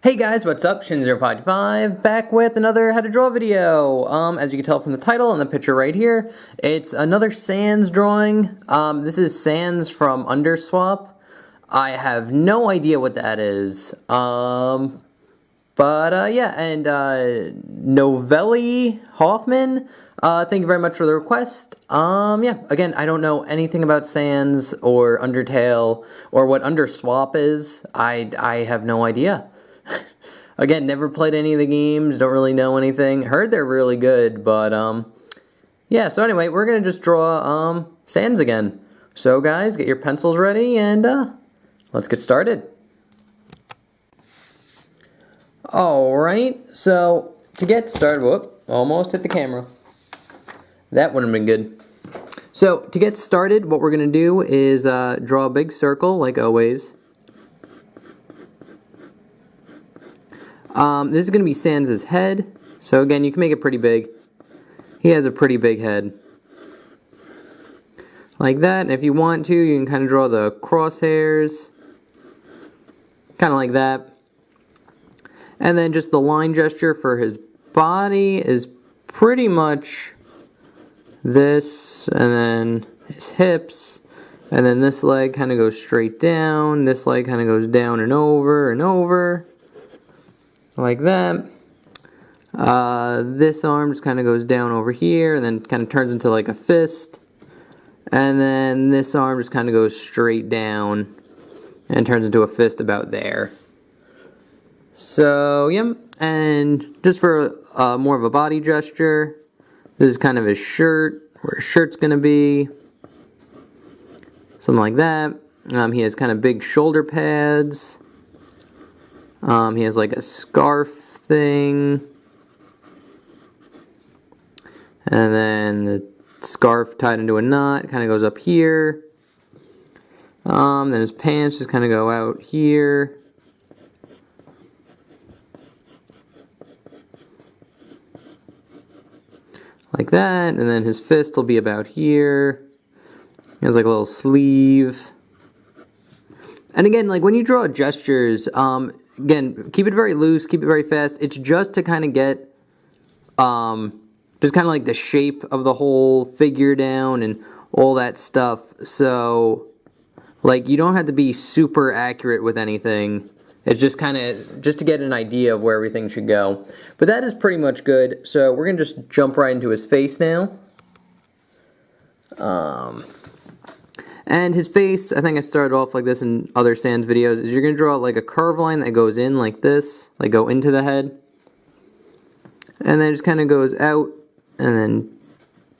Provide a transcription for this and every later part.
Hey guys, what's up? Shin0555 back with another how to draw video. As you can tell from the title and the picture right here, it's another sans drawing. This is sans from Undersawp. I have no idea what that is. Yeah, and Novelli Hoffman, thank you very much for the request. Yeah, again, I don't know anything about sans or Undertale or what Undersawp is. I have no idea. Again, never played any of the games, don't really know anything. Heard they're really good, but yeah, so anyway, we're gonna just draw sans again. So guys, get your pencils ready and let's get started. Alright, so to get started, whoop, almost hit the camera. That wouldn't have been good. So to get started, what we're gonna do is draw a big circle like always. This is going to be Sans' head, so again, you can make it pretty big. He has a pretty big head. Like that, and if you want to, you can kind of draw the crosshairs. Kind of like that. And then just the line gesture for his body is pretty much this, and then his hips, and then this leg kind of goes straight down, this leg kind of goes down and over. Like that. This arm just kind of goes down over here and then kind of turns into like a fist. And then this arm just kind of goes straight down and turns into a fist about there. So, yeah. And just for more of a body gesture, this is kind of his shirt, where his shirt's going to be. Something like that. He has kind of big shoulder pads. He has like a scarf thing, and then the scarf tied into a knot kind of goes up here. Then his pants just kind of go out here. Like that, and then his fist will be about here. He has like a little sleeve. And again, like when you draw gestures, again, keep it very loose, keep it very fast. It's just to kind of get just kind of like the shape of the whole figure down and all that stuff. So, like, you don't have to be super accurate with anything. It's just kind of, just to get an idea of where everything should go. But that is pretty much good. So we're going to just jump right into his face now. And his face, I think I started off like this in other sans videos, is you're going to draw like a curve line that goes in like this, like go into the head. And then it just kind of goes out, and then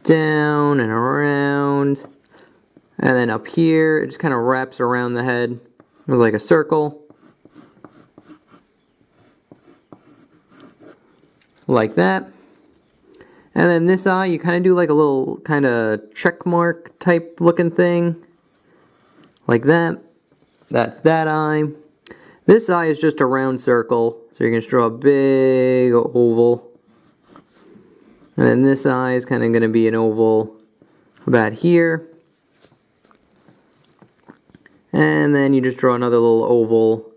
down and around. And then up here, it just kind of wraps around the head. It's like a circle. Like that. And then this eye, you kind of do like a little kind of check mark type looking thing. Like that. That's that eye. This eye is just a round circle, so you're going to draw a big oval. And then this eye is kind of going to be an oval about here. And then you just draw another little oval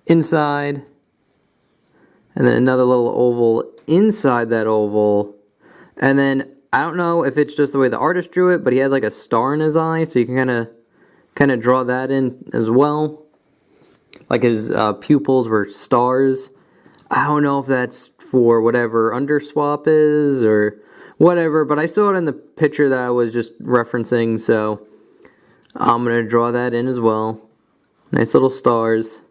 inside. And then another little oval inside that oval. And then I don't know if it's just the way the artist drew it, but he had like a star in his eye, so you can kind of draw that in as well. Like his pupils were stars. I don't know if that's for whatever Undersawp is or whatever, but I saw it in the picture that I was just referencing, so I'm going to draw that in as well. Nice little stars.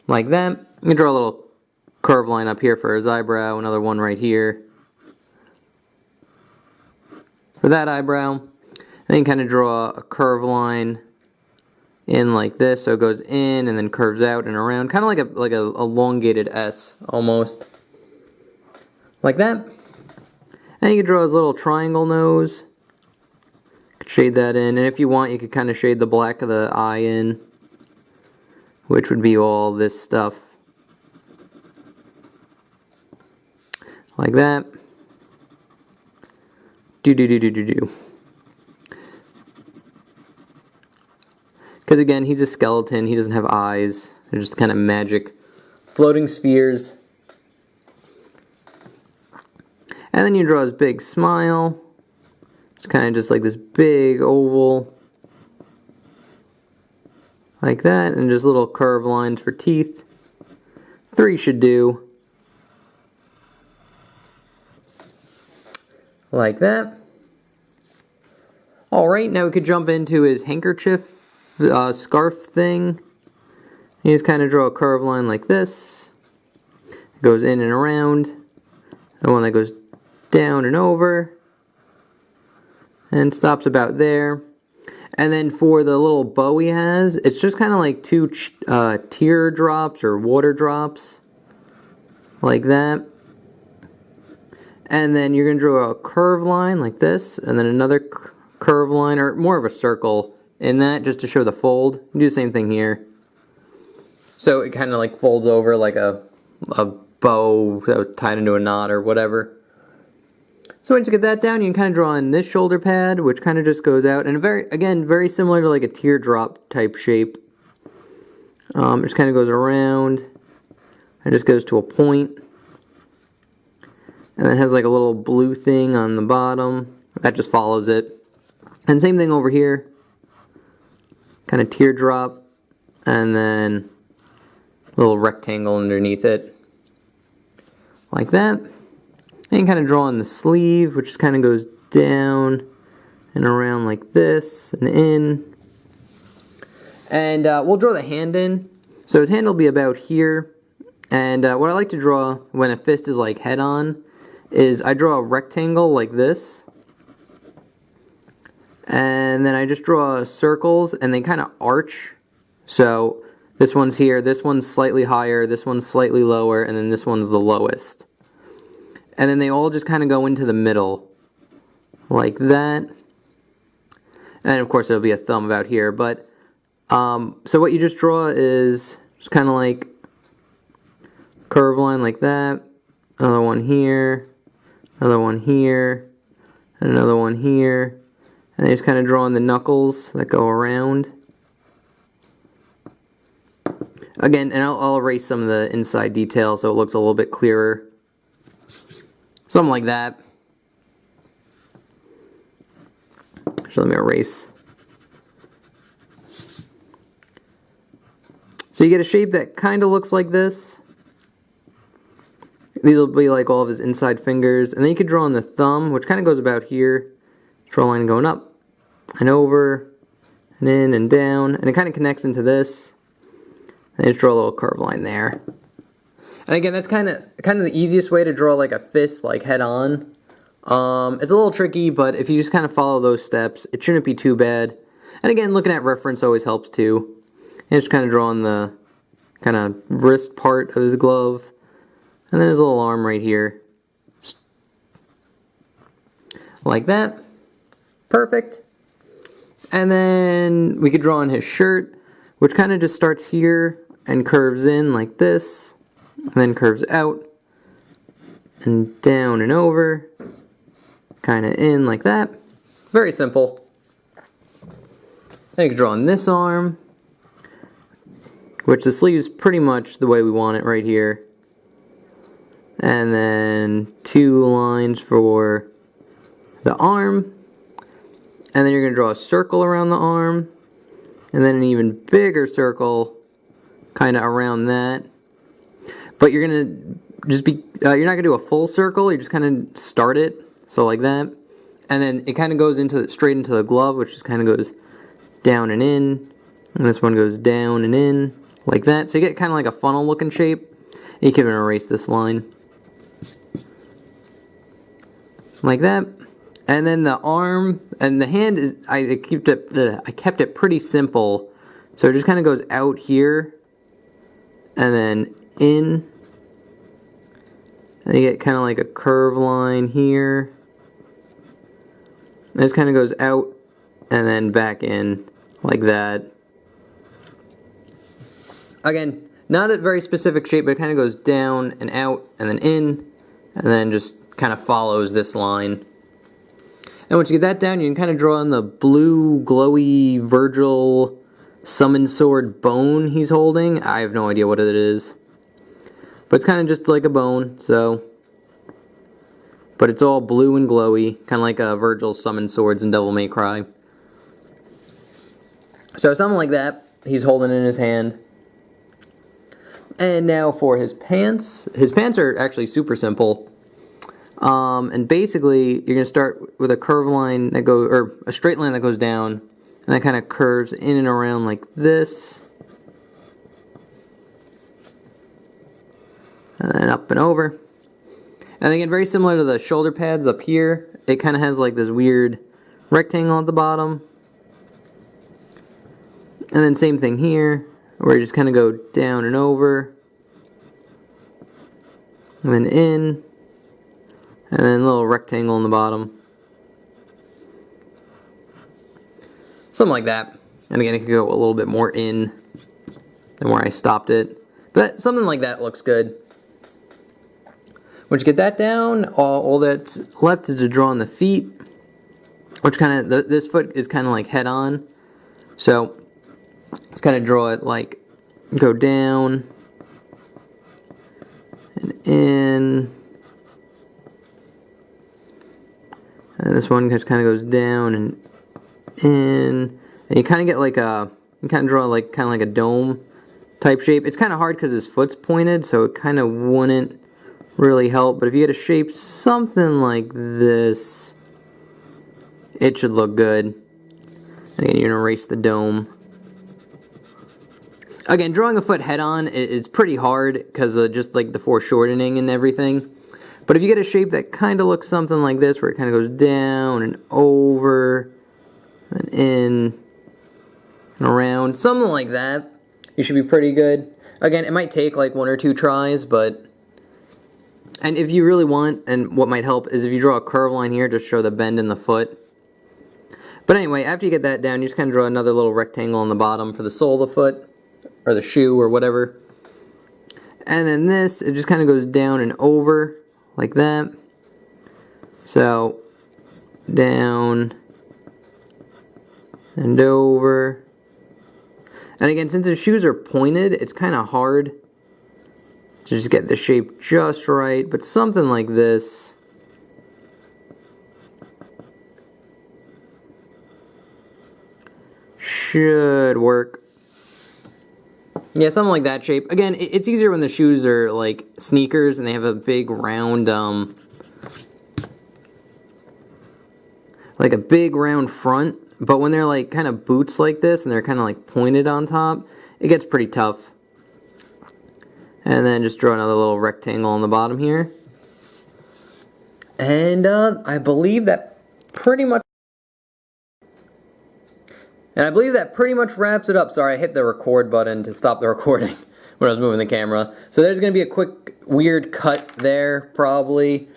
Like that. You can draw a little curve line up here for his eyebrow, another one right here for that eyebrow. And then you kind of draw a curve line in like this, so it goes in and then curves out and around, kind of like a elongated S almost, like that. And you can draw his little triangle nose. You could shade that in, and if you want, you could kind of shade the black of the eye in, which would be all this stuff. Like that. Do. Because again, he's a skeleton, he doesn't have eyes. They're just kind of magic floating spheres. And then you draw his big smile. It's kind of just like this big oval. Like that, and just little curved lines for teeth. 3 should do. Like that. Alright, now we could jump into his handkerchief scarf thing. You just kind of draw a curved line like this. It goes in and around. The one that goes down and over. And stops about there. And then for the little bow he has, it's just kind of like 2 tear drops or water drops. Like that. And then you're going to draw a curved line like this. And then another curved line, or more of a circle in that, just to show the fold. You do the same thing here. So it kind of like folds over like a bow that was tied into a knot or whatever. So once you get that down, you can kind of draw in this shoulder pad, which kind of just goes out, and very similar to like a teardrop type shape. It just kind of goes around, and just goes to a point, and it has like a little blue thing on the bottom that just follows it. And same thing over here, kind of teardrop, and then a little rectangle underneath it, like that. And you kind of draw on the sleeve, which just kind of goes down and around like this and in. And we'll draw the hand in. So his hand will be about here. And what I like to draw when a fist is like head on is I draw a rectangle like this. And then I just draw circles and they kind of arch. So this one's here, this one's slightly higher, this one's slightly lower, and then this one's the lowest. And then they all just kind of go into the middle, like that. And of course, there'll be a thumb about here. But so what you just draw is just kind of like curved line like that. Another one here, another one here, and another one here. And they just kind of draw in the knuckles that go around. Again, and I'll erase some of the inside detail so it looks a little bit clearer. Something like that. So let me erase. So you get a shape that kind of looks like this. These will be like all of his inside fingers. And then you could draw on the thumb, which kind of goes about here. Draw a line going up and over and in and down. And it kind of connects into this. And just draw a little curved line there. And again, that's kind of the easiest way to draw like a fist like head on. It's a little tricky, but if you just kind of follow those steps, it shouldn't be too bad. And again, looking at reference always helps too. And just kind of drawing the kind of wrist part of his glove. And then his little arm right here. Just like that. Perfect. And then we could draw on his shirt, which kind of just starts here and curves in like this. And then curves out and down and over, kind of in like that. Very simple. Then you can draw on this arm, which the sleeve is pretty much the way we want it right here. And then 2 lines for the arm. And then you're going to draw a circle around the arm. And then an even bigger circle kind of around that. But you're gonna just be, you're not gonna do a full circle, you're just kind of start it, so like that. And then it kind of goes straight into the glove, which just kind of goes down and in. And this one goes down and in, like that. So you get kind of like a funnel looking shape. And you can even erase this line. Like that. And then the arm and the hand is, I kept it pretty simple. So it just kind of goes out here. And then in, and you get kind of like a curved line here. And it just kind of goes out and then back in like that. Again, not a very specific shape, but it kind of goes down and out and then in, and then just kind of follows this line. And once you get that down, you can kind of draw in the blue, glowy Virgil summon sword bone he's holding. I have no idea what it is. But it's kind of just like a bone, so... But it's all blue and glowy, kind of like Virgil's summon swords in Devil May Cry. So something like that he's holding in his hand. And now for his pants. His pants are actually super simple. And basically, you're going to start with a curved line that goes, or a straight line that goes down, and that kind of curves in and around like this. And then up and over. And again, very similar to the shoulder pads up here. It kind of has like this weird rectangle at the bottom. And then same thing here, where you just kind of go down and over. And then in. And then a little rectangle on the bottom. Something like that. And again, it could go a little bit more in than where I stopped it. But something like that looks good. Once you get that down, all that's left is to draw on the feet. Which kind of, this foot is kind of like head on. So, let's kind of draw it like, go down. And in. And this one just kind of goes down and in. And you kind of get like a, you kind of draw like kind of like a dome type shape. It's kind of hard because his foot's pointed, so it kind of wouldn't really help. But if you get a shape something like this, it should look good. And again, you're going to erase the dome. Again, drawing a foot head on is pretty hard because of just like the foreshortening and everything. But if you get a shape that kind of looks something like this, where it kind of goes down and over and in and around, something like that, you should be pretty good. Again, it might take like 1 or 2 tries, but... And if you really want, and what might help is if you draw a curve line here, just show the bend in the foot. But anyway, after you get that down, you just kind of draw another little rectangle on the bottom for the sole of the foot, or the shoe, or whatever. And then this, it just kind of goes down and over, like that. So, down and over. And again, since the shoes are pointed, it's kind of hard to just get the shape just right, but something like this. Should work. Yeah, something like that shape. Again, it's easier when the shoes are like sneakers and they have a big round, like a big round front. But when they're like kind of boots like this and they're kind of like pointed on top, it gets pretty tough. And then just draw another little rectangle on the bottom here. And I believe that pretty much... And I believe that pretty much wraps it up. Sorry, I hit the record button to stop the recording when I was moving the camera. So there's going to be a quick, weird cut there, probably.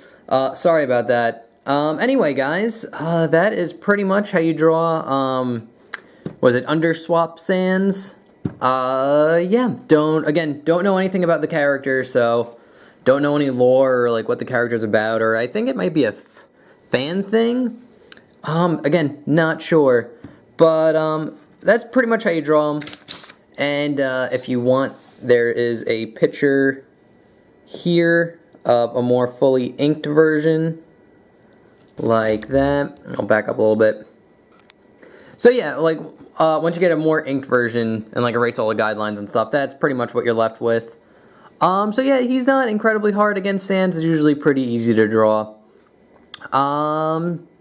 Sorry about that. Anyway, guys, that is pretty much how you draw, was it Undersawp Sands? Yeah, don't know anything about the character, so don't know any lore or like what the character's about, or I think it might be a fan thing. Again, not sure. But that's pretty much how you draw them. And if you want, there is a picture here of a more fully inked version, like that. I'll back up a little bit. So yeah, like once you get a more inked version and like erase all the guidelines and stuff, that's pretty much what you're left with. So yeah, he's not incredibly hard. Again, Sans is usually pretty easy to draw.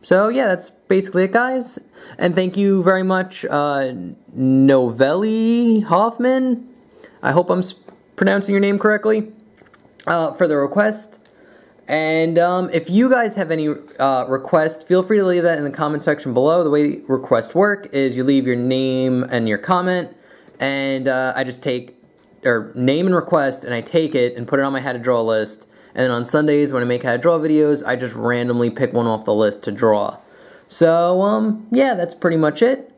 So yeah, that's basically it, guys. And thank you very much, Novelli Hoffman. I hope I'm pronouncing your name correctly, for the request. And if you guys have any requests, feel free to leave that in the comment section below. The way requests work is you leave your name and your comment, and I just take, or name and request, and I take it and put it on my how to draw list. And then on Sundays, when I make how to draw videos, I just randomly pick one off the list to draw. So, yeah, that's pretty much it.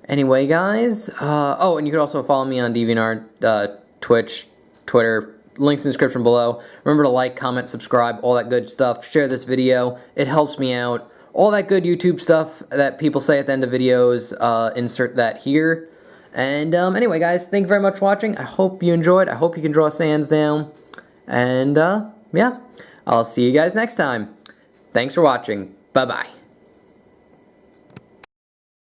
Anyway, guys, oh, and you could also follow me on DeviantArt, Twitch, Twitter, links in the description below. Remember to like, comment, subscribe, all that good stuff. Share this video. It helps me out. All that good YouTube stuff that people say at the end of videos, insert that here. And anyway, guys, thank you very much for watching. I hope you enjoyed. I hope you can draw sands down. And yeah, I'll see you guys next time. Thanks for watching. Bye-bye.